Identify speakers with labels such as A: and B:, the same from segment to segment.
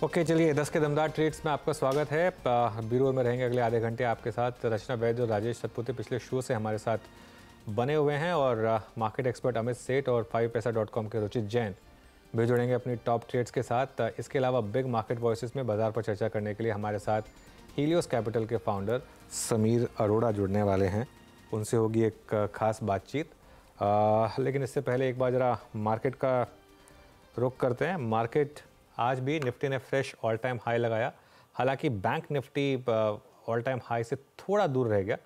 A: Okay चलिए 10 के दमदार ट्रेड्स में आपका स्वागत है। ब्यूरो में रहेंगे अगले आधे घंटे आपके साथ रचना वैद्य और राजेश सतपुते पिछले शो से हमारे साथ बने हुए हैं, और मार्केट एक्सपर्ट अमित सेठ और 5paisa.com के रुचित जैन भी जुड़ेंगे अपनी टॉप ट्रेड्स के साथ। इसके अलावा बिग मार्केट वॉइसेस में बाजार पर चर्चा करने के लिए हमारे साथ हीलियोस कैपिटल के फाउंडर समीर अरोड़ा जुड़ने वाले हैं। उनसे होगी एक खास बातचीत, लेकिन इससे पहले एक बार ज़रा मार्केट का रुख करते हैं। मार्केट आज भी निफ्टी ने फ्रेश ऑल टाइम हाई लगाया। हालांकि bank Nifty all time high से थोड़ा दूर रह गया,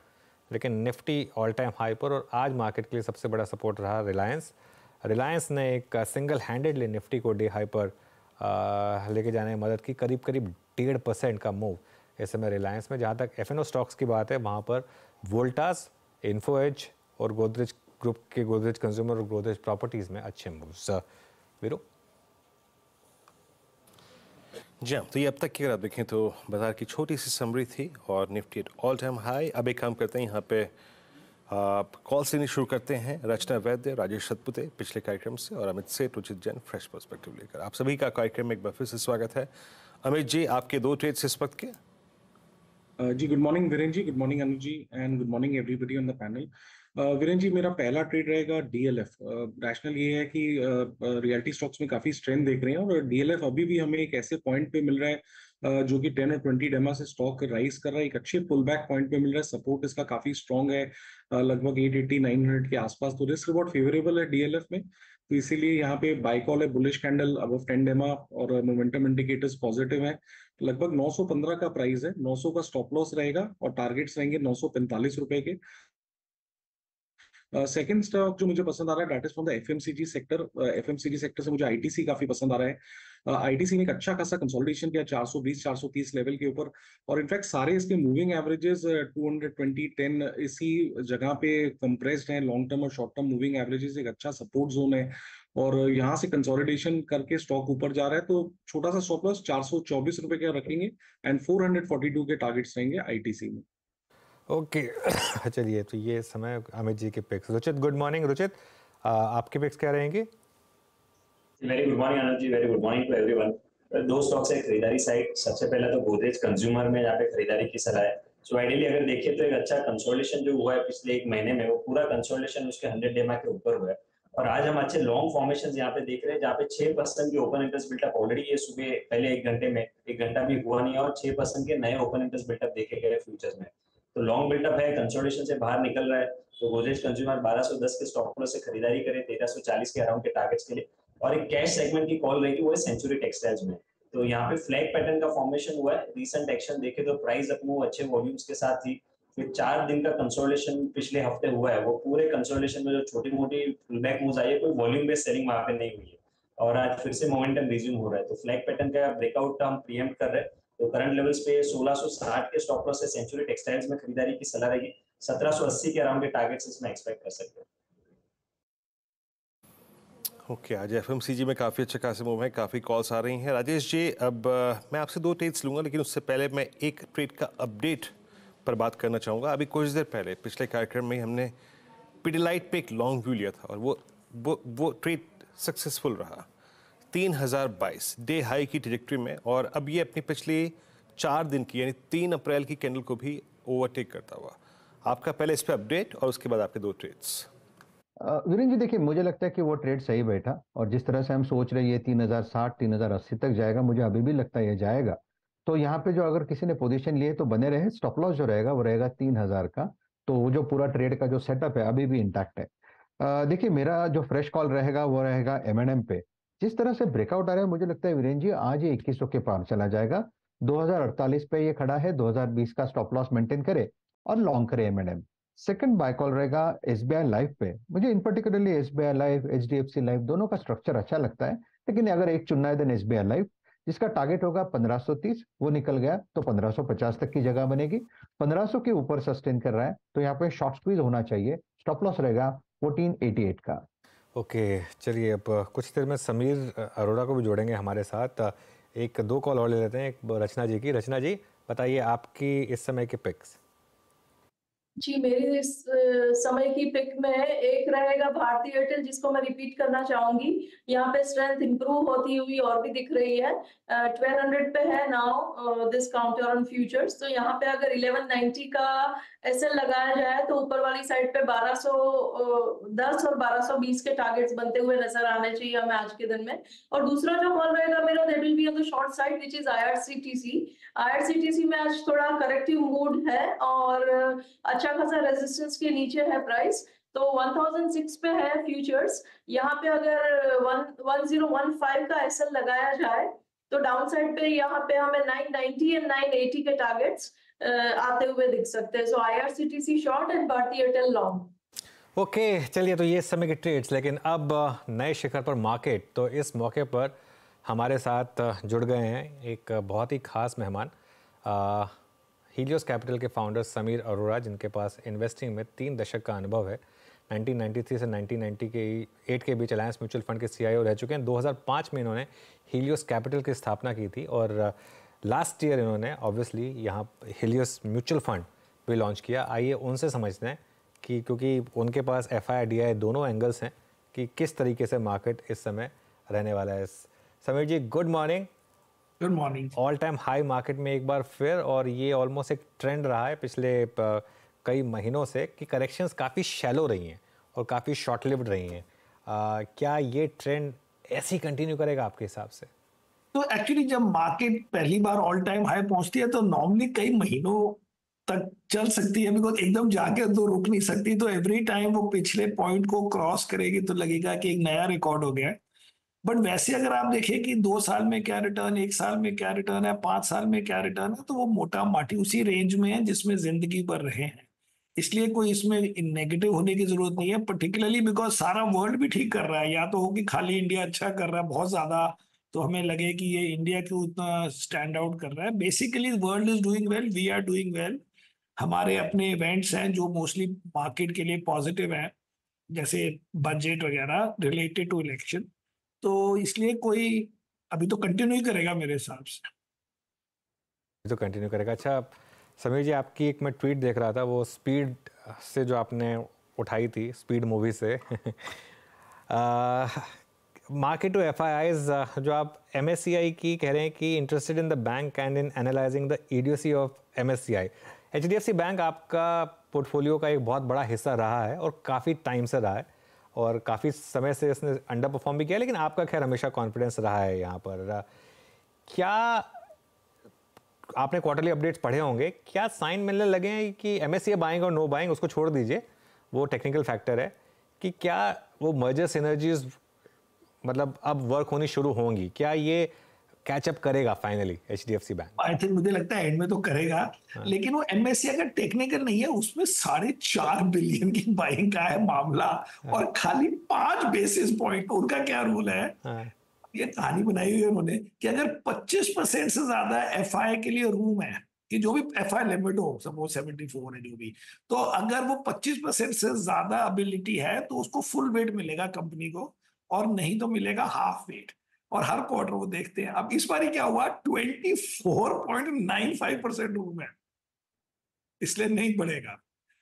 A: लेकिन निफ्टी ऑल टाइम हाई पर। और आज मार्केट के लिए सबसे बड़ा सपोर्ट रहा रिलायंस ने एक सिंगल हैंडेडली निफ्टी को डे हाई पर लेके जाने में मदद की। करीब 1.5% का मूव इस समय रिलायंस में। जहाँ तक एफएनओ स्टॉक्स की बात है, वहाँ पर वोल्टास, इन्फो एज और गोदरेज ग्रुप के गोदरेज कंज्यूमर और गोदरेज प्रॉपर्टीज़ में अच्छे मूव्स। वीरो
B: जी हाँ, तो ये अब तक की अगर आप देखें तो बाजार की छोटी सी समरी थी और Nifty at all time high. अब एक काम करते हैं, यहाँ पे कॉल से शुरू करते हैं। रचना वैद्य, राजेश सतपुते पिछले कार्यक्रम से, और अमित सेठ, रुचित जैन फ्रेश पर्सपेक्टिव लेकर। आप सभी का कार्यक्रम में एक बार फिर से स्वागत है। अमित जी, आपके दो ट्रेड्स इस वक्त के।
C: जी good morning Viren ji, good morning Anu ji, and good morning everybody on the panel. Viren ji, मेरा पहला ट्रेड रहेगा डीएलएफ। रैशनल ये है कि रियलिटी स्टॉक्स में काफी स्ट्रेंथ देख रहे हैं, और डीएलएफ अभी भी हमें एक ऐसे पॉइंट पे मिल रहा है जो कि 10 और 20 डेमा से स्टॉक राइज कर रहा है। एक अच्छे पुल बैक पॉइंट पे मिल रहा है। सपोर्ट इसका काफी स्ट्रॉन्ग है, लगभग 880 900 के आसपास। तो रिस्क रिवॉर्ड फेवरेबल है डीएलएफ में, तो इसीलिए यहाँ पे बाय कॉल है। बुलिश कैंडल अबव 10 डेमा और मोमेंटम इंडिकेटर्स पॉजिटिव है। लगभग 915 का प्राइस है, 900 का स्टॉप लॉस रहेगा और टारगेट्स रहेंगे 945 रुपए के। सेकंड स्टॉक जो मुझे पसंद आ रहा है, that is from the FMCG sector. FMCG sector से मुझे आईटीसी काफी पसंद आ रहा है। आईटीसी ने एक अच्छा खासा कंसोलिडेशन किया 420 430 लेवल के ऊपर, और इनफैक्ट सारे इसके मूविंग एवरेजेस 220 10 इसी जगह पे कंप्रेस्ड हैं। लॉन्ग टर्म और शॉर्ट टर्म मूविंग एवरेजेस एक अच्छा सपोर्ट जोन है, और यहाँ से कंसोलिडेशन करके स्टॉक ऊपर जा रहा है। तो छोटा सा स्टॉप लॉस 424 रुपए का रखेंगे, एंड 442 के टारगेट्स रहेंगे आईटीसी में।
A: ओके चलिए, तो ये समय अमित जी के picks. Ruchit, good morning. Ruchit, आपके पिक्स क्या रहेंगे?
D: Very good morning Anand ji, very good morning to everyone. दो स्टॉक्स है खरीदारी साइड। सबसे पहले तो गोदरेज कंज्यूमर में यहाँ पे खरीदारी की सलाह है। सो आइडियली अगर देखिए तो एक अच्छा कंसोलिडेशन जो हुआ है पिछले एक महीने में, वो पूरा कंसोलिडेशन उसके 100 डेमा के ऊपर हुआ है। और आज हम अच्छे लॉन्ग फॉर्मेशन यहाँ पे देख रहे हैं, जहाँ पे 6% की ओपन इंटरेस्ट बिल्टअप ऑलरेडी ये सुबह पहले एक घंटे में, एक घंटा भी हुआ नहीं है, और 6% के नए ओपन इंटरेस्ट बिल्टअप देखे गए फ्यूचर्स में। तो लॉन्ग बिल्टअप है, कंसोलिडेशन से बाहर निकल रहा है। तो गोदरेज कंज्यूमर 1210 के स्टॉप लॉस से खरीदारी करे 1340 के अराउंड के टारगेट्स के लिए। और एक कैश सेगमेंट की कॉल रहेगी, वो है सेंचुरी टेक्सटाइल्स में। तो यहाँ पे फ्लैग पैटर्न का फॉर्मेशन हुआ है। रीसेंट एक्शन देखे तो प्राइस अप मूव अच्छे वॉल्यूम्स के साथ थी। फिर 4 दिन का कंसोलिडेशन पिछले हफ्ते हुआ है, वो पूरे कंसोलिडेशन में जो छोटी मोटी पुलबैक मूव्स आई है, कोई वॉल्यूम बेस्ड सेलिंग वहां पे नहीं हुई है, और आज फिर से मोमेंटम रिज्यूम हो रहा है। तो फ्लैग पैटर्न का ब्रेकआउट हम प्रीएम्प्ट कर रहे हैं। तो करंट लेवल्स पे 1660 के स्टॉप लॉस से सेंचुरी टेक्सटाइल्स में खरीदारी की सलाह रहेगी। 1780 के अराउंड के टारगेट्स इसमें एक्सपेक्ट कर सकते हैं।
B: ओके, आज एफएमसीजी में काफ़ी अच्छे खासे मूव है, काफ़ी कॉल्स आ रही हैं। राजेश जी, अब मैं आपसे दो ट्रेड्स लूँगा, लेकिन उससे पहले मैं एक ट्रेड का अपडेट पर बात करना चाहूँगा। अभी कुछ देर पहले पिछले कार्यक्रम में हमने पिडिलाइट पे एक लॉन्ग व्यू लिया था, और वो ट्रेड सक्सेसफुल रहा। 3022 डे हाई की ट्रेजेक्ट्री में, और अब ये अपनी पिछली 4 दिन की यानी 3 अप्रैल की कैंडल को भी ओवरटेक करता हुआ। आपका पहले इस पर अपडेट, और उसके बाद आपके दो ट्रेड्स।
E: वीरेंद्र जी, देखिए, मुझे लगता है कि वो ट्रेड सही बैठा, और जिस तरह से हम सोच रहे हैं ये 3060 3080 तक जाएगा, मुझे अभी भी लगता है ये जाएगा। तो यहाँ पे जो अगर किसी ने पोजीशन लिए तो बने रहे। स्टॉप लॉस जो रहेगा वो रहेगा 3000 का। तो वो जो पूरा ट्रेड का जो सेटअप है अभी भी इंटैक्ट है। देखिए, मेरा जो फ्रेश कॉल रहेगा वो रहेगा एमएनएम पे। जिस तरह से ब्रेकआउट आ रहा है, मुझे लगता है वीरेंद्र जी आज ये 2100 के पार चला जाएगा। 2048 पे ये खड़ा है। 2020 का स्टॉप लॉस मेंटेन करे और लॉन्ग करे एमएनएम। सेकंड बाय कॉल रहेगा एसबीआई लाइफ पे। मुझे in particularly SBI life, HDFC life दोनों का स्ट्रक्चर अच्छा लगता है, लेकिन अगर एक चुनना है देन एसबीआई लाइफ, जिसका टारगेट होगा 1530। वो निकल गया तो 1550 तक की जगह बनेगी। 1500 के ऊपर सस्टेन कर रहा है तो यहाँ पे शॉर्ट स्क्वीज होना चाहिए। स्टॉप लॉस रहेगा 1488 का।
A: ओके चलिए, अब कुछ देर में समीर अरोड़ा को भी जोड़ेंगे हमारे साथ। एक दो कॉल और ले लेते हैं, एक रचना जी की। रचना जी, बताइए आपकी इस समय के पिक्स।
F: जी, मेरी इस समय की पिक में एक रहेगा भारती एयरटेल, जिसको मैं रिपीट करना चाहूंगी। यहाँ पे स्ट्रेंथ इंप्रूव होती हुई और भी दिख रही है। 1200 पे है now this counter on futures. तो यहाँ पे अगर 1190 का एसएल लगाया जाए तो ऊपर वाली साइड पे 1210 और 1220 के टारगेट्स बनते हुए नजर आने चाहिए हमें आज के दिन में। और दूसरा जो कॉल रहेगा मेरा, that will be on the short side, which is IRCTC. IRCTC में आज थोड़ा करेक्टिव मूड है और अच्छा खासा रेजिस्टेंस के नीचे है प्राइस। तो 1006 पे है फ्यूचर्स। यहाँ पे अगर 1015 का एसएल लगाया जाए तो डाउन साइड पे यहाँ पे हमें 990 एंड 980 के टारगेट्स आते हुए दिख सकते हैं। So IRCTC short and Bharti Airtel long.
A: Okay, चलिए तो ये समय के ट्रेड्स। लेकिन अब नए शिखर पर मार्केट। तो इस मौके पर हमारे साथ जुड़ गए हैं एक बहुत ही खास मेहमान, हीलियोस कैपिटल के फाउंडर समीर अरोड़ा, जिनके पास इन्वेस्टिंग में 3 दशक का अनुभव है। 1993 से 1998 के बीच अलायंस म्यूचुअल फंड के सीईओ रह चुके हैं। 2005 में इन्होंने हीलियोस कैपिटल की स्थापना की थी और लास्ट ईयर इन्होंने ऑब्वियसली यहाँ हीलियोस म्यूचुअल फंड भी लॉन्च किया। आइए उनसे समझते हैं कि क्योंकि उनके पास एफआई डीआई दोनों एंगल्स हैं कि किस तरीके से मार्केट इस समय रहने वाला है। Sameer ji, good morning.
G: Good morning.
A: All time high market में एक बार फिर, और ये ऑलमोस्ट एक ट्रेंड रहा है पिछले कई महीनों से कि करेक्शंस काफ़ी शैलो रही हैं और काफ़ी शॉर्ट लिव्ड रही हैं। क्या ये ट्रेंड ऐसे ही कंटिन्यू करेगा आपके हिसाब से?
G: तो एक्चुअली जब मार्केट पहली बार ऑल टाइम हाई पहुंचती है तो नॉर्मली कई महीनों तक चल सकती है, बिकॉज एकदम जाके तो रुक नहीं सकती। तो एवरी टाइम वो पिछले पॉइंट को क्रॉस करेगी तो लगेगा कि एक नया रिकॉर्ड हो गया है। बट वैसे अगर आप देखें कि 2 साल में क्या रिटर्न, 1 साल में क्या रिटर्न है, 5 साल में क्या रिटर्न है, तो वो मोटा माटी उसी रेंज में है जिसमें जिंदगी भर रहे हैं। इसलिए कोई इसमें नेगेटिव होने की जरूरत नहीं है, पर्टिकुलरली बिकॉज सारा वर्ल्ड भी ठीक कर रहा है। या तो हो कि खाली इंडिया अच्छा कर रहा है बहुत ज्यादा, तो हमें लगे कि ये इंडिया क्यों उतना स्टैंड आउट कर रहा है। Basically world is doing well, we are doing well. हमारे अपने इवेंट्स हैं जो मोस्टली मार्केट के लिए पॉजिटिव हैं, जैसे बजट वगैरह रिलेटेड टू इलेक्शन। तो इसलिए कोई अभी तो कंटिन्यू ही करेगा मेरे हिसाब से।
A: तो कंटिन्यू करेगा। अच्छा समीर जी, आपकी एक मैं ट्वीट देख रहा था, वो स्पीड से जो आपने उठाई थी, स्पीड मूवी से मार्केट टू एफआईआईज, जो आप एमएससीआई की कह रहे हैं कि interested in the bank and in analysing the EDC of MSCI. HDFC bank आपका पोर्टफोलियो का एक बहुत बड़ा हिस्सा रहा है और काफ़ी टाइम से रहा है और काफ़ी समय से इसने अंडर परफॉर्म भी किया, लेकिन आपका खैर हमेशा कॉन्फिडेंस रहा है यहाँ पर। क्या आपने क्वार्टरली अपडेट्स पढ़े होंगे, क्या साइन मिलने लगे हैं कि एमएससीआई बाइंग और नो बाइंग उसको छोड़ दीजिए, वो टेक्निकल फैक्टर है, कि क्या वो मर्जर सिनर्जीज मतलब अब वर्क होनी शुरू होंगी? क्या ये कैचअप करेगा finally HDFC bank?
G: I think मुझे लगता है एंड में तो करेगा। लेकिन वो एमएससीआई का टेक्निकल नहीं है, उसमें 4.5 बिलियन की बाइंग का है मामला और खाली 5 बेसिस पॉइंट। उनका क्या रूल है, ये कहानी बनाई हुई है उन्होंने कि अगर 25% से ज्यादा एफआई के लिए रूम है, कि जो भी एफआई लिमिट हो, सपोज 74 है जो भी, तो अगर वो 25% से ज्यादा एबिलिटी है तो उसको फुल वेट मिलेगा कंपनी को, और नहीं तो मिलेगा हाफ वेट। और हर क्वार्टर वो देखते हैं। अब इस बार क्या हुआ, 24.95% रूम है, इसलिए नहीं बढ़ेगा।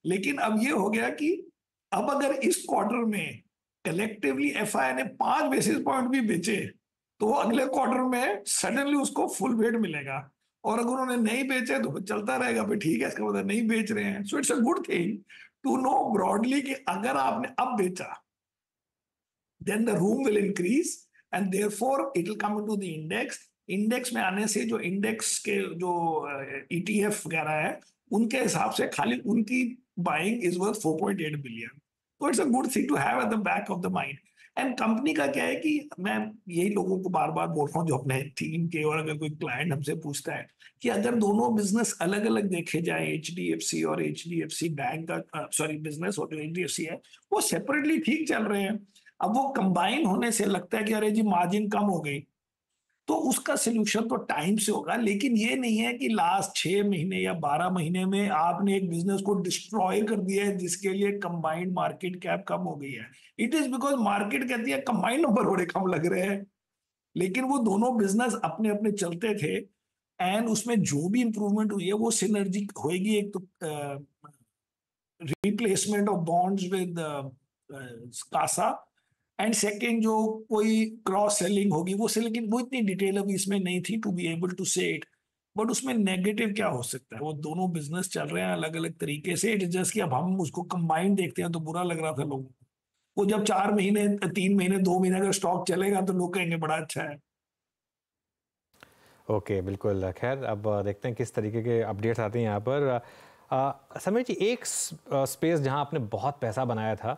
G: लेकिन अब ये हो गया कि अब अगर इस क्वार्टर में कलेक्टिवली एफआई ने 5 बेसिस पॉइंट भी बेचे तो अगले क्वार्टर में सडनली उसको फुल वेट मिलेगा। और अगर उन्होंने नहीं बेचे तो चलता रहेगा, भाई ठीक है, इसका मतलब नहीं बेच रहे हैं। So it's a good thing to know broadly कि अगर आपने अब बेचा then the room will increase and therefore it will come into the index. Index में आने से जो इंडेक्स के जो ETF वगैरह है उनके हिसाब से खाली उनकी बाइंग इज वर्थ 4.8 बिलियन। तो it's a good thing to have at the back of the mind. And company का क्या है कि मैं यही लोगों को बार बार बोल रहा हूँ जो अपने टीम के, और अगर कोई क्लाइंट हमसे पूछता है कि अगर दोनों बिजनेस अलग अलग देखे जाए, एचडीएफसी और एचडीएफसी बैंक का सॉरी बिजनेस और जो एचडीएफसी है वो सेपरेटली ठीक चल रहे हैं। अब वो कंबाइन होने से लगता है कि अरे जी मार्जिन कम हो गई, तो उसका सोल्यूशन तो टाइम से होगा। लेकिन ये नहीं है कि लास्ट 6 महीने या 12 महीने में आपने एक बिजनेस को डिस्ट्रॉय कर दिया है जिसके लिए कंबाइंड मार्केट कैप कम हो गई है। इट इज बिकॉज मार्केट कहती है कंबाइंड नंबर बड़े कम लग रहे हैं, लेकिन वो दोनों बिजनेस अपने अपने चलते थे। एंड उसमें जो भी इंप्रूवमेंट हुई है वो सिनर्जी होएगी। एक तो replacement of bonds with CASA, and second जो कोई क्रॉस सेलिंग होगी वो से, लेकिन वो इतनी डिटेल अभी इसमें नहीं थी टू बी एबल टू से इट। बट उसमें नेगेटिव क्या हो सकता है, वो दोनों बिजनेस चल रहे हैं अलग अलग तरीके से, इट इज जस्ट कि अब हम उसको कंबाइंड देखते हैं तो बुरा लग रहा था लोगों को। वो जब 4 महीने 3 महीने 2 महीने अगर स्टॉक चलेगा तो लोग कहेंगे बड़ा अच्छा है।
A: ओके बिल्कुल। खैर अब देखते हैं किस तरीके के अपडेट्स आते हैं यहाँ पर। समीर जी, एक स्पेस जहाँ आपने बहुत पैसा बनाया था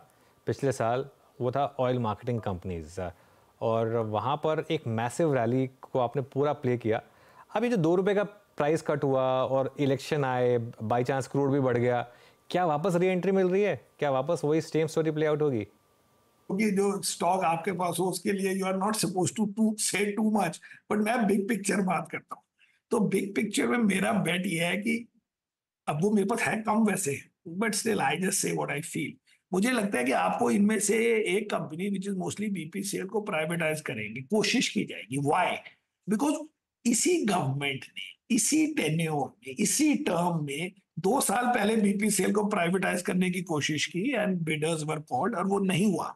A: पिछले साल वो था ऑयल मार्केटिंग कंपनीज, और वहाँ पर एक मैसिव रैली को आपने पूरा प्ले किया। अभी जो 2 रुपये का प्राइस कट हुआ और इलेक्शन आए, बाई चांस क्रूड भी बढ़ गया, क्या वापस री एंट्री मिल रही है? क्या वापस वही सेम स्टोरी प्ले आउट होगी?
G: क्योंकि जो स्टॉक आपके पास हो उसके लिए you are not suppose to say too much, but मैं बिग पिक्चर बात करता हूँ। तो बिग पिक्चर में मेरा बेट ये है कि अब वो मेरे पास है कम वैसे, but still I just say what I feel. मुझे लगता है कि आपको इनमें से एक company which is mostly BPCL को प्राइवेटाइज करेंगे, कोशिश की जाएगी। व्हाई? बिकॉज इसी गवर्नमेंट ने इसी टेन्योर में इसी टर्म में 2 साल पहले बीपीसीएल को प्राइवेटाइज करने की कोशिश की एंड बिडर्स वर कॉल्ड, और वो नहीं हुआ।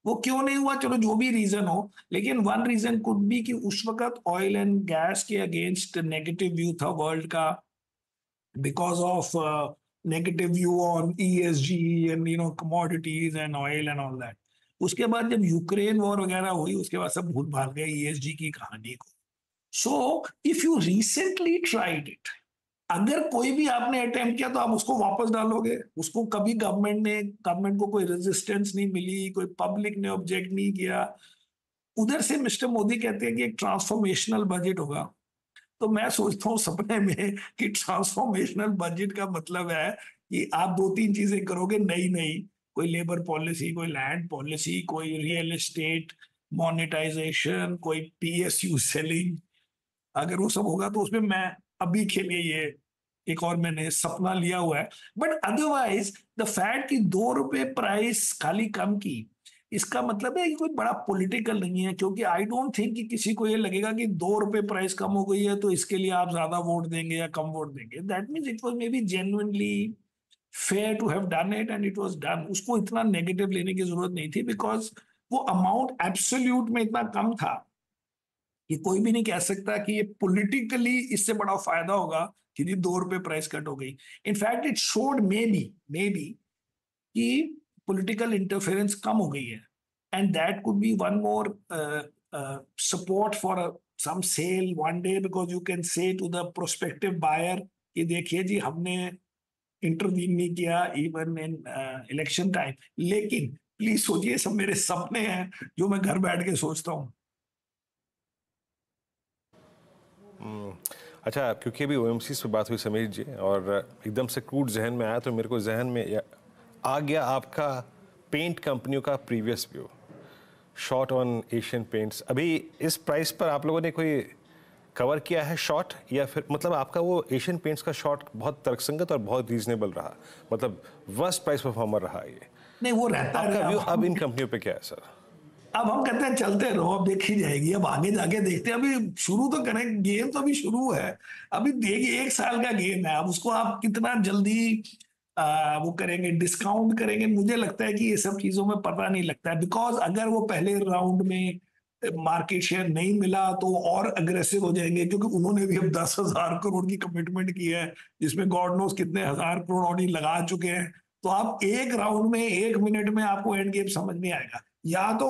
G: वो क्यों नहीं हुआ, चलो जो भी रीजन हो, लेकिन वन रीजन कुड बी कि उस वक्त ऑयल एंड गैस के अगेंस्ट नेगेटिव व्यू था वर्ल्ड का, because of negative view on ESG and commodities and oil and all that. उसके बाद जब यूक्रेन वॉर वगैरह हुई उसके बाद सब भूल भाल गए ESG की कहानी को। So if you recently tried it, अगर कोई भी आपने अटेम्प्ट किया तो आप उसको वापस डालोगे, उसको कभी गवर्नमेंट को कोई रेजिस्टेंस नहीं मिली, कोई पब्लिक ने ऑब्जेक्ट नहीं किया। उधर से मिस्टर मोदी कहते हैं कि एक ट्रांसफॉर्मेशनल बजट होगा, तो मैं सोचता हूँ सपने में कि ट्रांसफॉर्मेशनल बजट का मतलब है कि आप 2-3 चीजें करोगे नई नई, कोई लेबर पॉलिसी, कोई लैंड पॉलिसी, कोई रियल एस्टेट मोनेटाइजेशन, कोई पीएसयू सेलिंग। अगर वो सब होगा तो उसमें मैं अभी के लिए ये एक और मैंने सपना लिया हुआ है। बट अदरवाइज द फैक्ट कि 2 रुपए प्राइस खाली कम की, इसका मतलब है कि कोई बड़ा पॉलिटिकल नहीं है, क्योंकि आई डोंट थिंक कि किसी को ये लगेगा कि 2 रुपए प्राइस कम हो गई है तो इसके लिए आप ज्यादा वोट देंगे या कम वोट देंगे। That means it was may be genuinely fair to have done it and it was done. उसको इतना नेगेटिव लेने की जरूरत नहीं थी, बिकॉज वो अमाउंट एब्सोल्यूट में इतना कम था कि कोई भी नहीं कह सकता कि ये पॉलिटिकली इससे बड़ा फायदा होगा कि 2 रुपए प्राइस कट हो गई। In fact it showed may be कि political interference कम हो गई है, and that could be one more support for some sale one day, because you can say to the prospective buyer कि देखिए जी हमने इंटरवीन नहीं किया इवन इन इलेक्शन टाइम। लेकिन प्लीज सोचिए, सब मेरे सपने हैं जो मैं घर बैठ के सोचता हूँ।
B: अच्छा, क्योंकि अभी ओएमसी पे बात हुई समीर जी, और एकदम से क्रूड जहन में आया तो मेरे को जहन में आ गया आपका पेंट कंपनियों का previous view, short on Asian paints. अभी इस प्राइस पर आप लोगों ने कोई कवर किया है शॉर्ट, या फिर मतलब आपका वो एशियन पेंट्स का शॉर्ट बहुत तर्कसंगत और बहुत रीजनेबल रहा, मतलब वर्स्ट प्राइस परफॉर्मर रहा ये?
G: नहीं, वो रहता है।
B: आपका व्यू अब इन कंपनियों पे क्या है सर?
G: अब हम कहते हैं चलते रहो, अब देखी जाएगी, अब आगे जाके देखते हैं। अभी शुरू तो करें, गेम तो अभी शुरू है, अभी देखिए 1 साल का गेम है। अब उसको आप कितना जल्दी वो करेंगे, डिस्काउंट करेंगे, मुझे लगता है कि ये सब चीजों में पता नहीं लगता है। बिकॉज अगर वो पहले राउंड में मार्केट शेयर नहीं मिला तो और अग्रेसिव हो जाएंगे, क्योंकि उन्होंने भी अब 10,000 करोड़ की कमिटमेंट की है, जिसमें गॉड नोस कितने हजार करोड़ ऑलरेडी लगा चुके हैं। तो आप एक राउंड में 1 मिनट में आपको एंड गेम समझ नहीं आएगा। या तो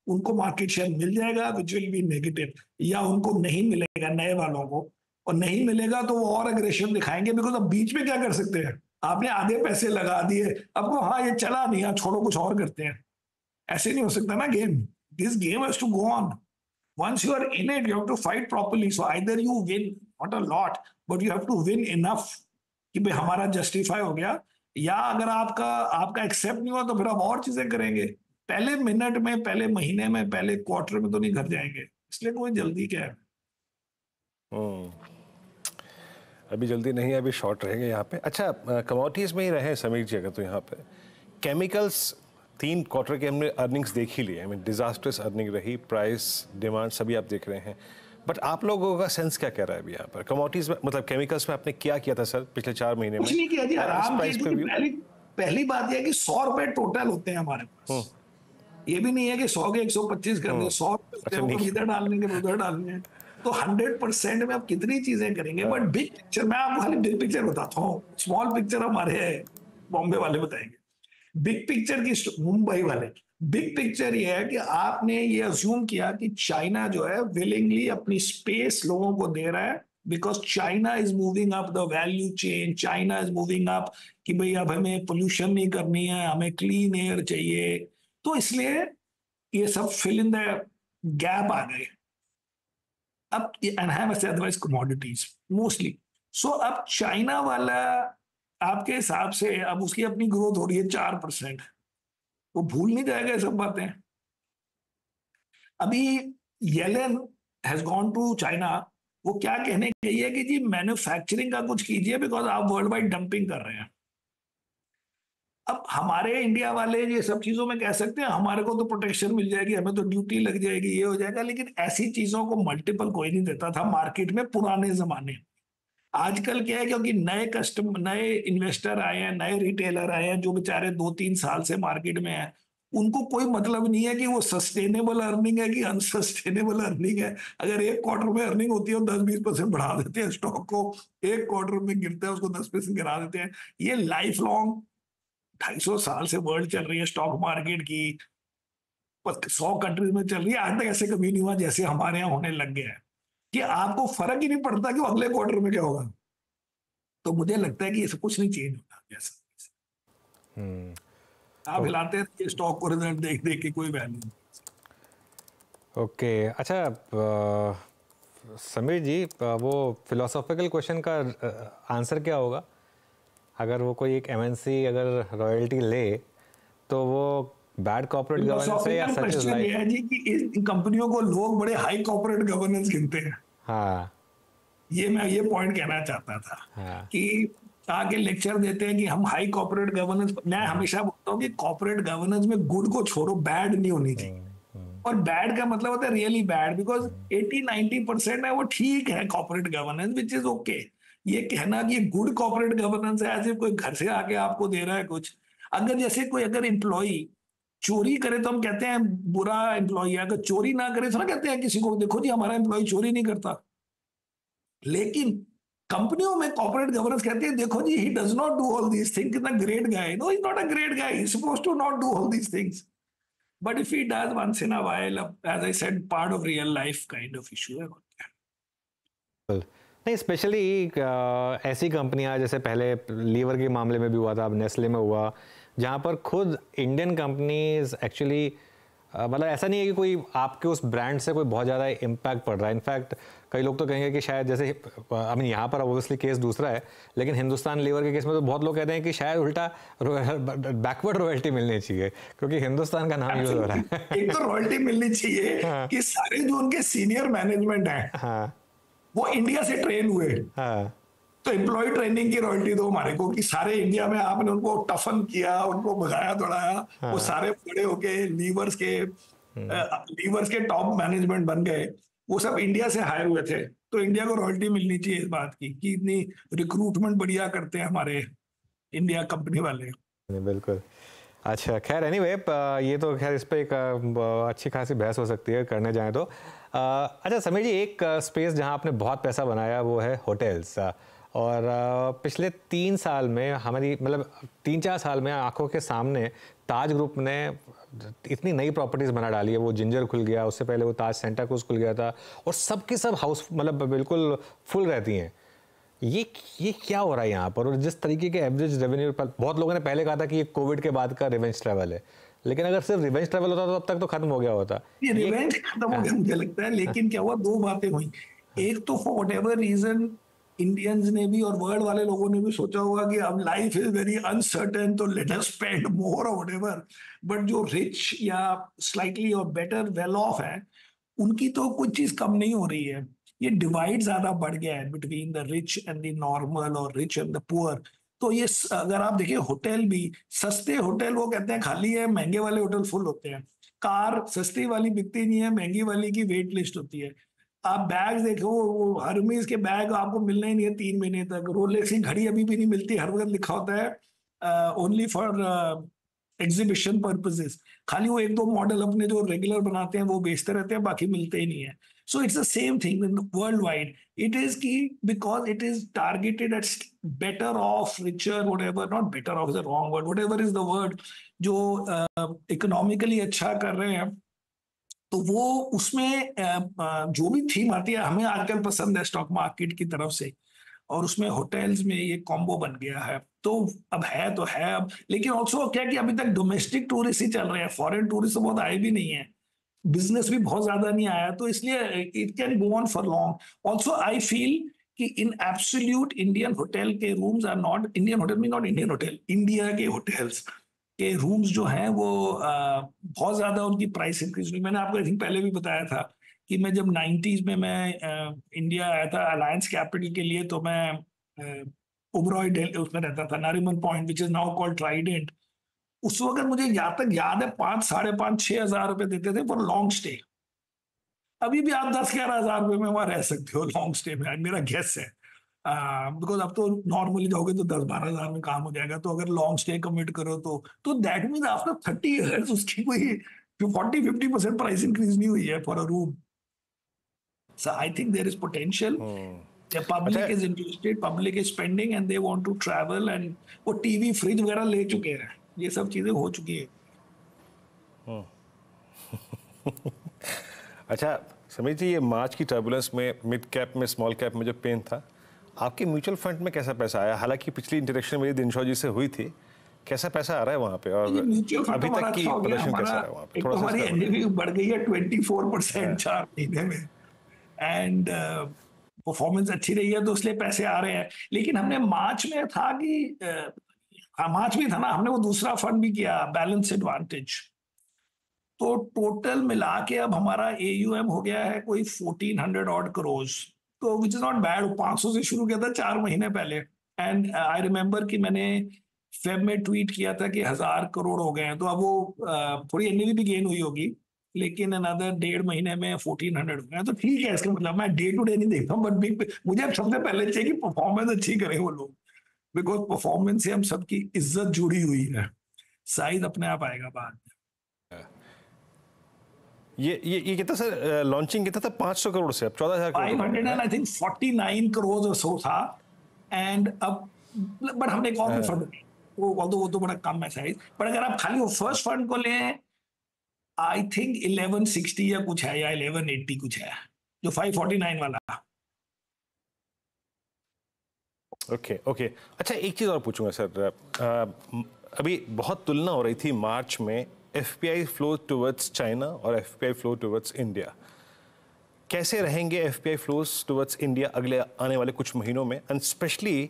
G: उनको मार्केट शेयर मिल जाएगा विच विल बी नेगेटिव, या उनको नहीं मिलेगा नए वालों को, और नहीं मिलेगा तो वो और अग्रेशन दिखाएंगे। बिकॉज अब बीच में क्या कर सकते हैं, आपने आधे पैसे लगा दिए, अब वो हाँ ये चला नहीं, छोड़ो कुछ और करते हैं, ऐसे नहीं हो सकता ना game. This game has to go on. Once you are in it you have to fight properly. So either you win not a lot but you have to win enough कि भाई हमारा जस्टिफाई हो गया, या अगर आपका accept नहीं हुआ तो फिर आप और चीजें करेंगे। पहले मिनट में, पहले महीने में, पहले क्वार्टर में तो नहीं घर जाएंगे, इसलिए कोई जल्दी क्या है।
B: अभी जल्दी नहीं है, अभी शॉर्ट रहेंगे यहाँ पे। अच्छा, कमोडिटीज में ही रहे समीर जी, अगर तो यहाँ पे केमिकल्स 3 क्वार्टर के हमने अर्निंग्स देख ही लिए, आई मीन डिजास्टर्स अर्निंग रही, प्राइस डिमांड सभी आप देख रहे हैं। बट आप लोगों का सेंस क्या कह रहा है अभी यहाँ पर कमोडिटीज में, मतलब केमिकल्स में आपने क्या किया था सर पिछले 4 महीने में?
G: कुछ नहीं किया जी, आराम पहली बात यह है कि 100 रुपए टोटल होते हैं हमारे पास। ये भी नहीं है कि 100 के 125 कर दे, 100 रुपए कभी इधर डालने के उधर डालने हैं। तो 100% में आप कितनी चीजें करेंगे, बट बिग पिक्चर मैं आपको खाली बिग पिक्चर बताता हूँ, स्मॉल पिक्चर हमारे बॉम्बे वाले बताएंगे। बिग पिक्चर की मुंबई वाले बिग पिक्चर ये है कि आपने ये अज्यूम किया कि चाइना जो है विलिंगली अपनी स्पेस लोगों को दे रहा है, because China is moving up the value chain, China is moving up कि भाई अब हमें पोल्यूशन नहीं करनी है, हमें क्लीन एयर चाहिए, तो इसलिए ये सब फिल इन द गैप आ गए। अब अदरवाइज कमोडिटीज मोस्टली। सो अब चाइना वाला आपके हिसाब से अब उसकी अपनी ग्रोथ हो रही है 4%, वो भूल नहीं जाएगा ये सब बातें। अभी Yellen has gone to China, वो क्या कहने गई है कि जी मैन्युफैक्चरिंग का कुछ कीजिए बिकॉज आप वर्ल्ड वाइड डंपिंग कर रहे हैं। अब हमारे इंडिया वाले ये सब चीजों में कह सकते हैं हमारे को तो प्रोटेक्शन मिल जाएगी, हमें तो ड्यूटी लग जाएगी, ये हो जाएगा, लेकिन ऐसी चीजों को मल्टीपल कोई नहीं देता था मार्केट में पुराने जमाने। आजकल क्या है, क्योंकि नए इन्वेस्टर आए हैं, नए रिटेलर आए हैं जो बेचारे 2-3 साल से मार्केट में हैं, उनको कोई मतलब नहीं है कि वो सस्टेनेबल अर्निंग है कि अनसस्टेनेबल अर्निंग है। अगर एक क्वार्टर में अर्निंग होती है 10-20% बढ़ा देते हैं स्टॉक को, एक क्वार्टर में गिरता है उसको 10% गिरा देते हैं। ये लाइफ लॉन्ग 250 साल से वर्ल्ड चल रही है स्टॉक मार्केट की, 100 कंट्रीज में चल रही है, आज तक ऐसे कभी नहीं हुआ जैसे हमारे यहाँ होने लग गया है कि आपको फर्क ही नहीं पड़ता कि अगले क्वार्टर में क्या होगा। तो मुझे लगता है कि ये सब कुछ नहीं चेंज होता जैसा आप हिलाते हैं स्टॉक को, रिजल्ट देख देख के कोई वैल्यू नहीं।
A: ओके अच्छा समीर जी, वो फिलोसॉफिकल क्वेश्चन का आंसर क्या होगा? अगर वो कोई एक एमएनसी अगर रॉयल्टी ले तो वो बैड कॉर्पोरेट गवर्नेंस है या सच इज लाइफ?
G: ये है जी कि इन कंपनियों को लोग बड़े हाई कॉर्पोरेट गवर्नेंस गिनते हैं।
A: हाँ,
G: मैं ये पॉइंट कहना चाहता था।
A: हाँ,
G: कि आगे लेक्चर देते हैं कि हम हाई कॉर्पोरेट गवर्नेंस, मैं हमेशा बोलता हूँ कि कॉर्पोरेट गवर्नेंस में गुड को छोड़ो, बैड नहीं होनी चाहिए। और बैड का मतलब होता है रियली बैड, बिकॉज 80-90% है वो ठीक है corporate governance, which is okay. ये कहना कि गुड कॉर्पोरेट गवर्नेंस है ऐसे कोई घर से आके आपको दे रहा है कुछ। अगर जैसे कोई अगर एम्प्लॉई चोरी करे तो हम कहते हैं बुरा एम्प्लॉई है, अगर चोरी ना करे तो ना कहते हैं किसी को देखो जी हमारा एम्प्लॉय चोरी नहीं करता। लेकिन कंपनियों में कॉर्पोरेट गवर्नेंस कहते हैं देखो जी he does not do all these things, कितना great guy. No, he is not a great guy, he is supposed to not do all these things, but if he does once in a while, as I said, part of real life kind of issue है।
A: नहीं, specially ऐसी कंपनियां जैसे पहले liver के मामले में भी हुआ था, अब नेस्ले में हुआ, जहां पर खुद इंडियन कंपनीज एक्चुअली मतलब ऐसा नहीं है कि कोई आपके उस ब्रांड से कोई बहुत ज़्यादा इम्पैक्ट पड़ रहा है। इनफैक्ट कई लोग तो कहेंगे कि शायद जैसे आई मीन यहाँ पर ऑब्वियसली केस दूसरा है, लेकिन हिंदुस्तान लीवर के केस में तो बहुत लोग कहते हैं कि शायद उल्टा बैकवर्ड रॉयल्टी मिलनी चाहिए क्योंकि हिंदुस्तान का नाम यूज हो रहा है।
G: एक तो रॉयल्टी मिलनी चाहिए कि सारे जो उनके सीनियर मैनेजमेंट है वो इंडिया से ट्रेन हुए, तो एम्प्लॉय ट्रेनिंग की रॉयल्टी दो हमारे को कि सारे इंडिया में आपने उनको टफन किया, उनको भगाया दौड़ाया, वो सारे बड़े होके लीवर्स के टॉप मैनेजमेंट बन गए, वो सब इंडिया से हायर हुए थे, तो इंडिया को रॉयल्टी मिलनी चाहिए इस बात की कि इतनी रिक्रूटमेंट बढ़िया करते हैं हमारे इंडिया कंपनी वाले।
A: बिल्कुल। अच्छा, खैर एनीवे ये तो खैर इस पर एक अच्छी खासी बहस हो सकती है करने जाएं तो। अच्छा समीर जी, एक स्पेस जहां आपने बहुत पैसा बनाया वो है होटल्स, और पिछले 3 साल में हमारी मतलब 3-4 साल में आंखों के सामने ताज ग्रुप ने इतनी नई प्रॉपर्टीज़ बना डाली है। वो जिंजर खुल गया, उससे पहले वो ताज सेंटा क्रूज खुल गया था, और सबके सब हाउस मतलब बिल्कुल फुल रहती हैं। ये क्या हो रहा है यहाँ पर? और जिस तरीके के एवरेज रेवेन्यू पर बहुत लोगों ने पहले कहा था कि ये कोविड के बाद का रिवेंज ट्रैवल है, लेकिन अगर सिर्फ रिवेंज ट्रैवल होता तो अब तक तो खत्म हो गया होता।
G: ये रिवेंज खत्म हो गया मुझे लगता है, लेकिन क्या हुआ, 2 बातें हुई। एक तो फॉर व्हाटएवर रीजन इंडियंस ने भी और वर्ल्ड वाले लोगों ने भी सोचा होगा कि अब लाइफ इज वेरी अनसर्टेन तो लेट अस स्पेंड मोर और व्हाटएवर, बट जो रिच या स्लाइटली और बेटर वेल ऑफ है उनकी तो कुछ चीज कम नहीं हो रही है। ये डिवाइड ज्यादा बढ़ गया है between the rich and the normal और रिच एंड द पुअर। तो ये अगर आप देखिए होटल भी, सस्ते होटल वो कहते हैं खाली है, महंगे वाले होटल फुल होते हैं। कार सस्ती वाली बिकती नहीं है, महंगी वाली की वेट लिस्ट होती है। आप बैग देखो, वो हरमीज के बैग आपको मिलना ही नहीं है 3 महीने तक। रोलेक्स की घड़ी अभी भी नहीं मिलती, हर वक्त लिखा होता है ओनली फॉर एग्जीबिशन पर्पसेस। खाली वो एक दो मॉडल अपने जो रेगुलर बनाते हैं वो बेचते रहते हैं, बाकी मिलते ही नहीं है। So it's the same thing worldwide. It is key because it is targeted at better off, richer, whatever, not better off is the wrong word, whatever is the word, जो इकोनॉमिकली अच्छा कर रहे हैं। तो वो उसमें जो भी थीम आती है हमें आजकल पसंद है स्टॉक मार्केट की तरफ से, और उसमें होटल्स में ये कॉम्बो बन गया है। तो अब है तो है अब, लेकिन ऑल्सो क्या कि अभी तक डोमेस्टिक टूरिस्ट ही चल रहे हैं, फॉरेन टूरिस्ट तो बहुत आए भी नहीं है, बिजनेस भी बहुत ज्यादा नहीं आया, तो इसलिए it can go on for long. Also I feel कि इन एब्सोल्यूट इंडियन होटल के rooms are not Indian hotel, mean not Indian hotel, India के होटल्स के रूम्स जो हैं वो बहुत ज्यादा उनकी प्राइस इंक्रीज हुई। मैंने आपको आई थिंक पहले भी बताया था कि मैं जब 90s में मैं इंडिया आया था अलायंस कैपिटल के लिए, तो मैं ओबरॉय उसमें रहता था, Nariman point which is now called Trident. उस वक्त मुझे यहाँ तक याद है 5, 5.5, 6 हज़ार रुपए देते थे फॉर लॉन्ग स्टे। अभी भी आप 10-11 हज़ार रुपए में वहां रह सकते हो लॉन्ग स्टे में, मेरा गेस है। बिकॉज अब तो नॉर्मली जाओगे तो 10-12 हज़ार में काम हो जाएगा, तो अगर लॉन्ग स्टे कमिट करो तो दैट मीन आफ्टर 30 ईयर्स उसकी कोई 40-50% प्राइस इंक्रीज नहीं हुई है for a room. So I think there is potential. The public is interested, public is spending and they want to travel, and वो TV fridge वगैरह ले चुके हैं, ये सब चीजें हो चुकी है।
B: अच्छा समीर जी, ये मार्च की टर्बुलेंस में मिड कैप में स्मॉल कैप में जो पेन था, आपके म्यूचुअल फंड में कैसा पैसा आया? हालांकि पिछली इंटरेक्शन मेरी दिनशॉ जी से हुई थी, कैसा पैसा आ रहा है वहाँ पे और अभी तक की प्रदर्शन कैसा है वहाँ पे?
G: थोड़ा सा हमारी एनएवी बढ़ गई है 24% 4 महीने में, एंड परफॉर्मेंस अच्छी रही है, तो इसलिए पैसे आ रहे हैं। लेकिन हमने मार्च में था कि मार्च में था ना, हमने वो दूसरा फंड भी किया, बैलेंस एडवांटेज। तो टोटल मिला के अब हमारा AUM हो गया है कोई 1400 ऑड करोड़, तो विच इज नॉट बैड। 500 से शुरू किया था 4 महीने पहले, एंड आई रिमेम्बर कि मैंने फेब में ट्वीट किया था कि 1000 करोड़ हो गए हैं। तो अब वो थोड़ी एनएवी भी गेन हुई होगी, लेकिन अनदर 1.5 महीने में 1400 हो गया, तो ठीक है। इसका मतलब मैं डे टू डे नहीं देखता हूँ, बट मुझे अब सबसे पहले चाहिए कि परफॉर्मेंस अच्छी करें वो लोग, बिकॉज परफॉर्मेंस से हम सबकी इज्जत जुड़ी हुई है, साइज अपने आप आएगा बाद में।
B: ये कितना सर लॉन्चिंग कितना था? 500 करोड़ से अब 14,000 crore,
G: 500 and I think 49 crore और सो था। एंड अब बट हमने एक और फंड, वो तो बड़ा कम है साइज, पर अगर आप खाली वो फर्स्ट फंड को लें, आई थिंक 1160 या कुछ है, या 1180 कुछ है, जो 549 वाला।
B: ओके। अच्छा एक चीज़ और पूछूंगा सर, अभी बहुत तुलना हो रही थी मार्च में FPI फ्लो टुवर्ड्स चाइना और FPI फ्लो टुवर्ड्स इंडिया। कैसे रहेंगे FPI फ्लोज टुवर्ड्स इंडिया अगले आने वाले कुछ महीनों में, एंड स्पेशली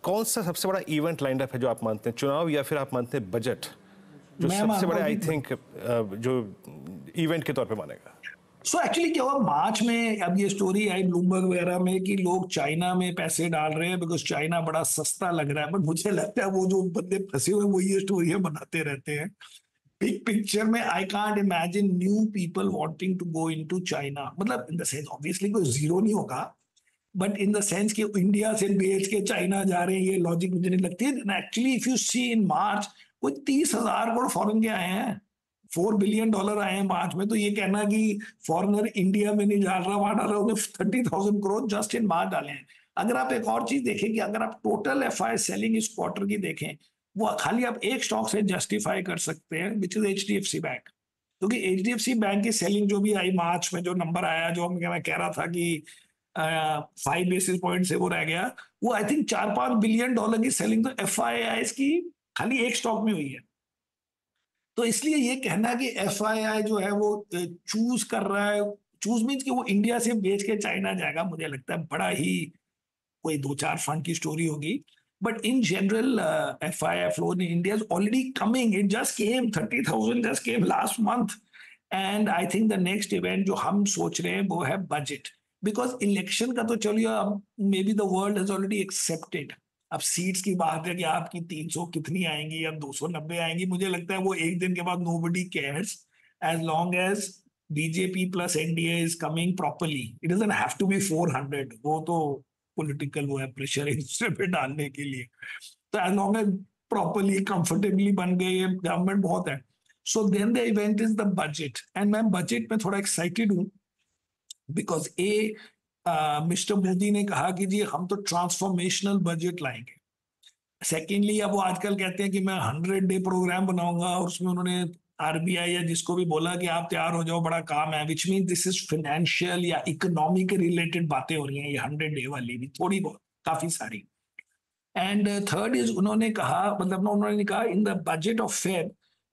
B: कौन सा सबसे बड़ा इवेंट लाइंड अप है जो आप मानते हैं, चुनाव या फिर आप मानते हैं बजट, जो सबसे बड़ा आई थिंक जो इवेंट के तौर पे मानेगा?
G: सो एक्चुअली क्या हुआ मार्च में, अब ये स्टोरी आई ब्लूमबर्ग वगैरह में कि लोग चाइना में पैसे डाल रहे हैं बिकॉज चाइना बड़ा सस्ता लग रहा है, बट मुझे लगता है वो जो बंदे फंसे हुए वो ये स्टोरियां बनाते रहते हैं। बिग पिक्चर में I can't imagine new people wanting to go into China, मतलब इन द सेंस ऑब्वियसली कोई जीरो नहीं होगा, बट इन द सेंस कि इंडिया से बेच के चाइना जा रहे हैं, ये लॉजिक मुझे नहीं लगती है। एक्चुअली इफ यू सी इन मार्च कोई 30,000 करोड़ फॉरेन के आए हैं, $4 बिलियन आए हैं मार्च में, तो ये कहना कि फॉरेनर इंडिया में नहीं डाल रहा, वहां डाल रहा, उन्हें 30,000 करोड़ जस्ट इन मार्च डाले हैं। अगर आप एक और चीज देखें कि अगर आप टोटल FI सेलिंग इस क्वार्टर की देखें, वो खाली आप एक स्टॉक से जस्टिफाई कर सकते हैं, विच इज HDFC बैंक, क्योंकि HDFC बैंक की सेलिंग जो भी आई मार्च में, जो नंबर आया, जो मैं कह रहा था कि 5 बेसिस पॉइंट से वो रह गया, वो आई थिंक $4-5 बिलियन की सेलिंग तो FIIs की खाली एक स्टॉक में हुई है। तो इसलिए ये कहना कि FII जो है वो चूज कर रहा है, चूज मीन्स कि वो इंडिया से बेच के चाइना जाएगा, मुझे लगता है बड़ा ही कोई 2-4 फंड की स्टोरी होगी। But in general, FII flow in India is already coming. It just came, 30,000 just came last month. And I think the next event जो हम सोच रहे हैं वो है budget. Because election का तो चलिए अब maybe the world has already accepted. अब सीट्स की बात है कि आपकी 300 कितनी आएंगी या 290 आएंगी, मुझे लगता है वो एक दिन के बाद nobody cares as long as BJP plus NDA is coming properly. It doesn't have to be 400. वो तो पॉलिटिकल वो है, प्रेशर एक दूसरे पे डालने के लिए। तो as long as properly comfortably बन गए, ये गवर्नमेंट बहुत है. So then the event is the budget, and मैं बजट में थोड़ा एक्साइटेड हूँ बिकॉज मिस्टर मोदी ने कहा कि जी हम तो ट्रांसफॉर्मेशनल बजट लाएंगे. सेकेंडली, अब वो आजकल कहते हैं कि मैं 100-day प्रोग्राम बनाऊंगा, और उसमें उन्होंने आरबीआई या जिसको भी बोला कि आप तैयार हो जाओ, बड़ा काम है, which mean this is financial या इकोनॉमिक रिलेटेड बातें हो रही हैं ये 100-day वाली भी, थोड़ी बहुत, काफी सारी. एंड थर्ड इज, उन्होंने कहा, मतलब उन्होंने कहा in the budget of Feb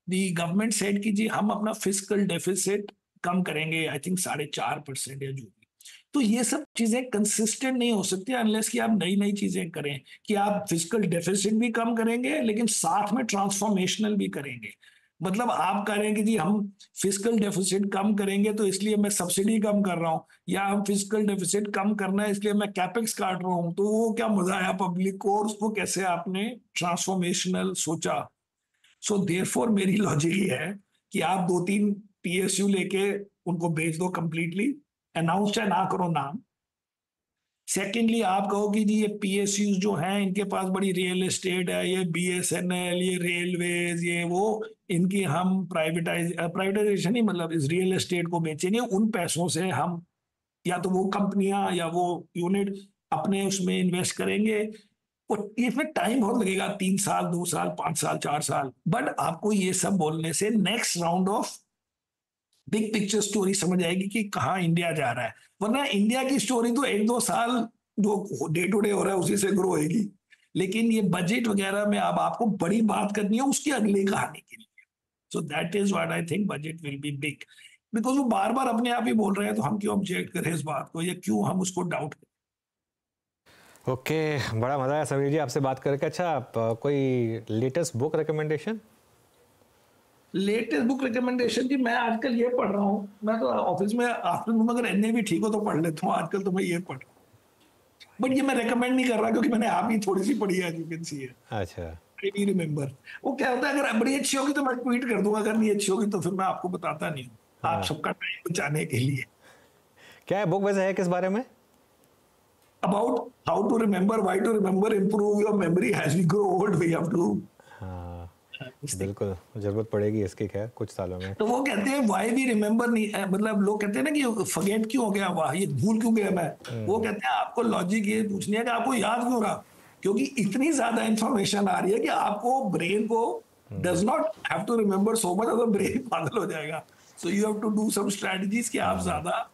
G: the government said कि जी हम अपना फिस्कल डेफिसिट कम करेंगे, आई थिंक 4.5% या जो भी. तो ये सब चीजें कंसिस्टेंट नहीं हो सकती अनलेस कि आप नई नई चीजें करें, कि आप फिजिकल डेफिसिट भी कम करेंगे लेकिन साथ में ट्रांसफॉर्मेशनल भी करेंगे. मतलब आप करें कि जी हम फिजिकल डेफिसिट कम करेंगे तो इसलिए मैं सब्सिडी कम कर रहा हूं, या हम फिजिकल डेफिसिट कम करना है इसलिए मैं कैपेक्स काट रहा हूं, तो वो क्या मजा आया पब्लिक को, और उसको कैसे आपने ट्रांसफॉर्मेशनल सोचा. सो देयरफॉर मेरी लॉजिक ये है कि आप 2-3 पीएसयू लेके उनको बेच दो कंप्लीटली, अनाउंस चाहे ना करो नाम. सेकेंडली, आप कहो कि जी ये पीएसयूज जो हैं इनके पास बड़ी रियल एस्टेट है, ये बीएसएनएल, ये रेलवेज, ये वो, इनकी हम प्राइवेटाइजेशन ही, मतलब इस रियल एस्टेट को बेचेंगे, उन पैसों से हम या तो वो कंपनियां या वो यूनिट अपने उसमें इन्वेस्ट करेंगे. और इसमें टाइम बहुत लगेगा, 3 साल, 2 साल, 5 साल, 4 साल, बट आपको ये सब बोलने से next round of big picture story समझ आएगी कि कहाँ इंडिया जा रहा है. वरना इंडिया की स्टोरी तो 1-2 साल जो डे टू डे हो रहा है उसी से ग्रो होगी, लेकिन ये बजट वगैरह में अब आपको बड़ी बात करनी है उसकी अगली कहानी के लिए. So that is what I think budget will be big, because वो बार बार अपने आप ही बोल रहे हैं, तो हम क्यों ऑब्जेक्ट करें इस बात को, या क्यों हम उसको डाउट करें.
A: ओके, बड़ा मजा आया समीर जी आपसे बात करके. अच्छा, कोई latest book recommendation?
G: Latest book recommendation जी, मैं आजकल ये पढ़ रहा हूँ, मैं तो ऑफिस में आफ्टरनून अगर एनए भी ठीक हो तो पढ़ लेता हूँ, आजकल तो मैं ये पढ़ रहा हूँ, बट ये मैं रिकमेंड नहीं कर रहा क्योंकि मैंने आप ही थोड़ी सी पढ़ी है, यू कैन सी है.
A: अच्छा,
G: आई नहीं रिमेंबर. वो क्या होता है, अगर बड़ी अच्छी होगी तो मैं ट्वीट कर दूंगा, अगर नहीं अच्छी होगी तो फिर मैं आपको बताता नहीं हूँ, आप सबका टाइम बचाने के लिए.
A: क्या है बुक वैसे, है किस बारे में?
G: About how to remember, why to remember, improve your memory as we grow old, we have to.
A: बिल्कुल जरूरत पड़ेगी इसकी खैर कुछ सालों में.
G: तो वो कहते हैं व्हाई वी रिमेंबर नहीं, मतलब लोग कहते हैं ना कि फॉरगेट क्यों हो गया, वाह ये भूल क्यों गया मैं. वो कहते हैं आपको लॉजिक ये पूछनी है कि आपको याद क्यों रहा, क्योंकि इतनी ज्यादा इंफॉर्मेशन आ रही है कि आपको ब्रेन को does not have to remember so much, other brain पागल हो जाएगा. So you have to do some strategies कि आप ज्यादा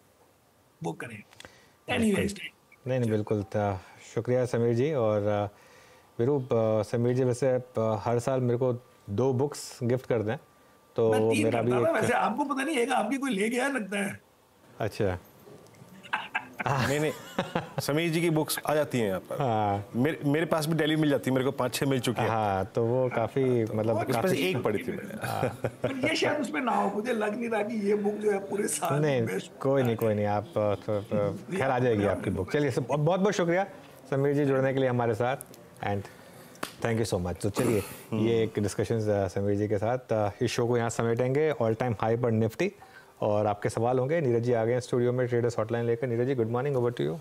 G: वो करें. एनीवेज,
A: नहीं बिल्कुल शुक्रिया समीर जी. और वीरू, समीर जी वैसे हर साल मेरे को 2 बुक्स गिफ्ट कर दें, तो मेरा भी एक.
G: वैसे आपको पता नहीं है कि आपकी कोई ले गया लगता है.
B: अच्छा. नहीं समीर जी की बुक्स आ जाती हैं यहाँ पर.
A: हाँ,
B: मेरे पास भी दिल्ली मिल जाती है, मेरे को 5-6 मिल चुकी है.
A: हाँ, तो वो काफी मतलब
B: काफी एक पड़ी थी
G: पर ये शायद उसमें ना हो, मुझे लग नहीं रहा कि ये बुक जो है पूरे साल.
A: नहीं कोई नहीं, आप खैर आ जाएगी आपकी बुक. चलिए, बहुत बहुत शुक्रिया समीर जी जुड़ने के लिए हमारे साथ, and thank you so much. तो चलिए, ये एक डिस्कशन समीर जी के साथ, इस शो को यहाँ समेटेंगे. ऑल टाइम हाई पर निफ्टी, और आपके सवाल होंगे. नीरज जी आ गए हैं स्टूडियो में ट्रेडर्स हॉटलाइन लेकर. Neeraj ji, good morning, over to you.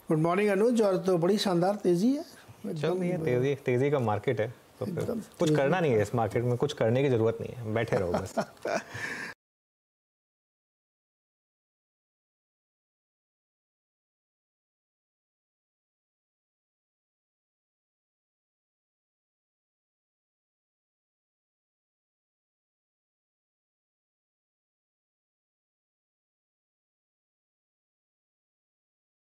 H: Good morning Anuj. और तो बड़ी शानदार तेजी है,
A: चल रही है तेजी का मार्केट है, तो कुछ करना नहीं है इस मार्केट में, कुछ करने की जरूरत नहीं है, बैठे रहो बस.